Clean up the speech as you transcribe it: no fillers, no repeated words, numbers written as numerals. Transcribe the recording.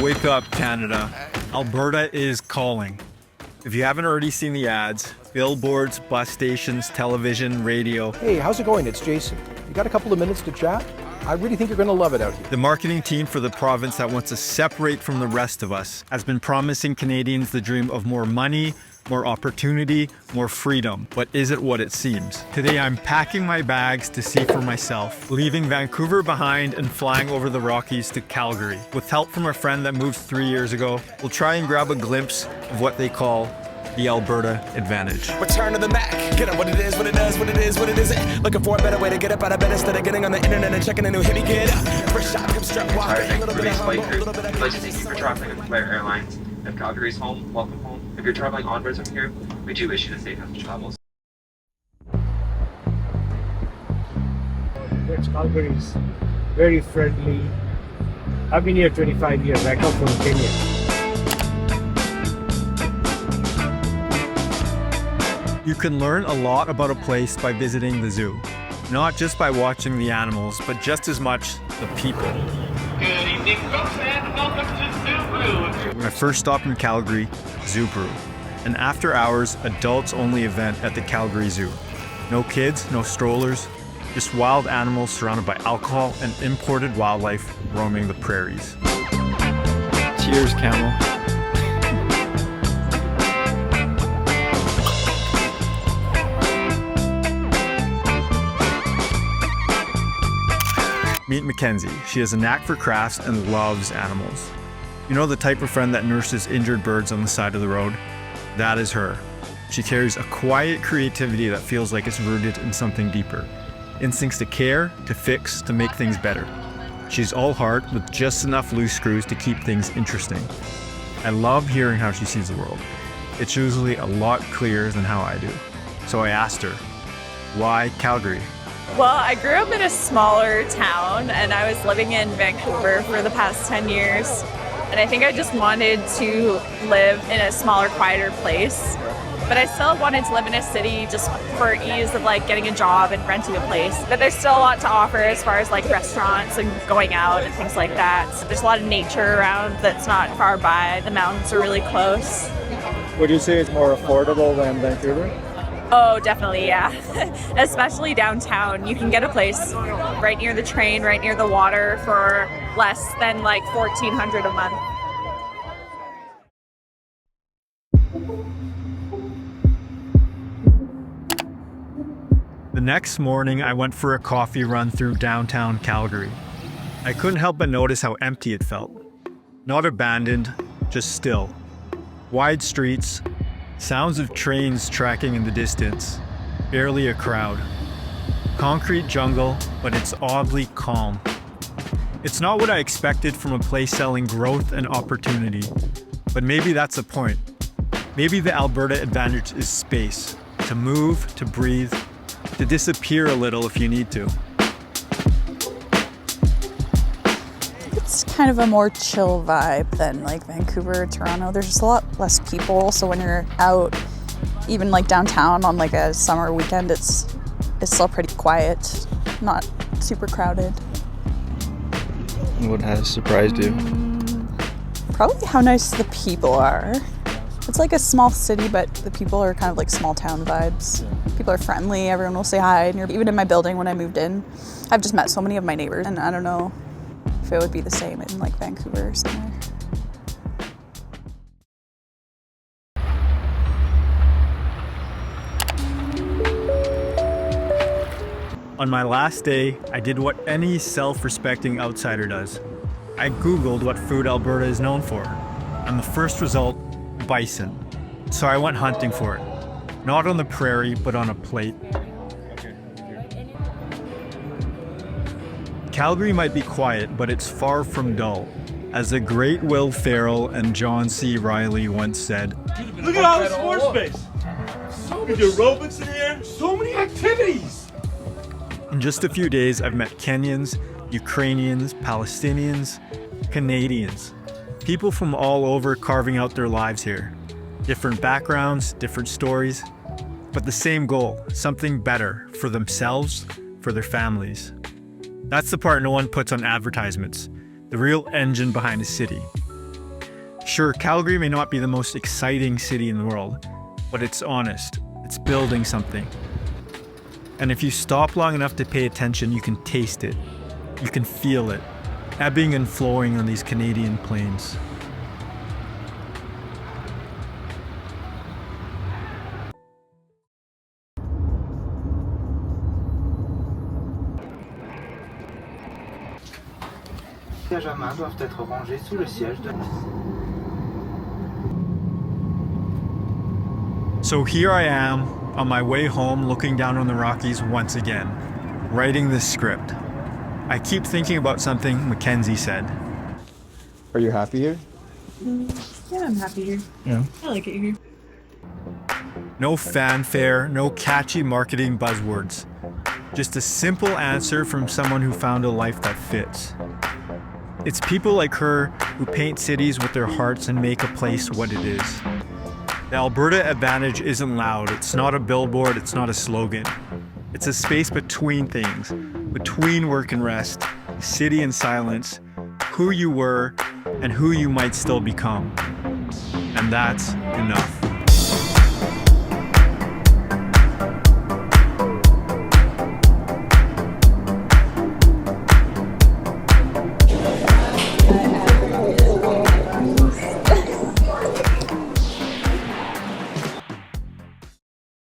Wake up, Canada. Alberta is calling. If you haven't already seen the ads, billboards, bus stations, television, radio. Hey, how's it going? It's Jason. You got a couple of minutes to chat? I really think you're going to love it out here. The marketing team for the province that wants to separate from the rest of us has been promising Canadians the dream of more money, more opportunity, more freedom. But is it what it seems? Today I'm packing my bags to see for myself, leaving Vancouver behind and flying over the Rockies to Calgary. With help from a friend that moved 3 years ago, we'll try and grab a glimpse of what they call the Alberta Advantage. Return to the Mac. Get up what it is, what it does, what it is, what it isn't. Looking for a better way to get up out of bed instead of getting on the internet and checking a new hit me get up. First shot, come strut walk. A little bit of humble, a little bit of... I'd like to thank you for traveling with Blair Airlines. If Calgary's home, welcome home. If you're traveling onwards from here, we do wish you a safe travels. Calgary's very friendly. I've been here 25 years. I come from Kenya. You can learn a lot about a place by visiting the zoo. Not just by watching the animals, but just as much the people. Good evening, folks, and welcome to Zoo Brew. My first stop in Calgary, Zoo Brew, an after-hours, adults-only event at the Calgary Zoo. No kids, no strollers, just wild animals surrounded by alcohol and imported wildlife roaming the prairies. Cheers, camel. Meet Mackenzie. She has a knack for crafts and loves animals. You know the type of friend that nurses injured birds on the side of the road? That is her. She carries a quiet creativity that feels like it's rooted in something deeper. Instincts to care, to fix, to make things better. She's all heart with just enough loose screws to keep things interesting. I love hearing how she sees the world. It's usually a lot clearer than how I do. So I asked her, why Calgary? Well, I grew up in a smaller town and I was living in Vancouver for the past 10 years. And I think I just wanted to live in a smaller, quieter place. But I still wanted to live in a city just for ease of like getting a job and renting a place. But there's still a lot to offer as far as like restaurants and going out and things like that. So there's a lot of nature around that's not far by. The mountains are really close. Would you say it's more affordable than Vancouver? Oh, definitely, yeah. Especially downtown. You can get a place right near the train, right near the water for less than like $1,400 a month. The next morning, I went for a coffee run through downtown Calgary. I couldn't help but notice how empty it felt. Not abandoned, just still. Wide streets, sounds of trains tracking in the distance, barely a crowd. Concrete jungle, but it's oddly calm. It's not what I expected from a place selling growth and opportunity, but maybe that's the point. Maybe the Alberta Advantage is space, to move, to breathe, to disappear a little if you need to. It's kind of a more chill vibe than like Vancouver or Toronto. There's just a lot less people, so when you're out, even like downtown on like a summer weekend, it's still pretty quiet, not super crowded. What has surprised you? Probably how nice the people are. It's like a small city, but the people are kind of like small town vibes. People are friendly, everyone will say hi. And even in my building when I moved in, I've just met so many of my neighbors, and I don't know if it would be the same in like Vancouver or somewhere. On my last day, I did what any self-respecting outsider does. I Googled what food Alberta is known for, and the first result, bison. So I went hunting for it. Not on the prairie, but on a plate. Calgary might be quiet, but it's far from dull. As the great Will Ferrell and John C. Reilly once said, "Look at all the sports space. So many aerobics in here. So many activities." In just a few days, I've met Kenyans, Ukrainians, Palestinians, Canadians. People from all over carving out their lives here. Different backgrounds, different stories, but the same goal, something better for themselves, for their families. That's the part no one puts on advertisements, the real engine behind a city. Sure, Calgary may not be the most exciting city in the world, but it's honest. It's building something. And if you stop long enough to pay attention, you can taste it. You can feel it, ebbing and flowing on these Canadian plains. Les sièges à main doivent être rangés sous le siège de... So here I am, on my way home, looking down on the Rockies once again, writing this script. I keep thinking about something Mackenzie said. Are you happy here? Yeah, I'm happy here. Yeah. I like it here. No fanfare, no catchy marketing buzzwords. Just a simple answer from someone who found a life that fits. It's people like her who paint cities with their hearts and make a place what it is. The Alberta Advantage isn't loud. It's not a billboard. It's not a slogan. It's a space between things, between work and rest, city and silence, who you were and who you might still become. And that's enough.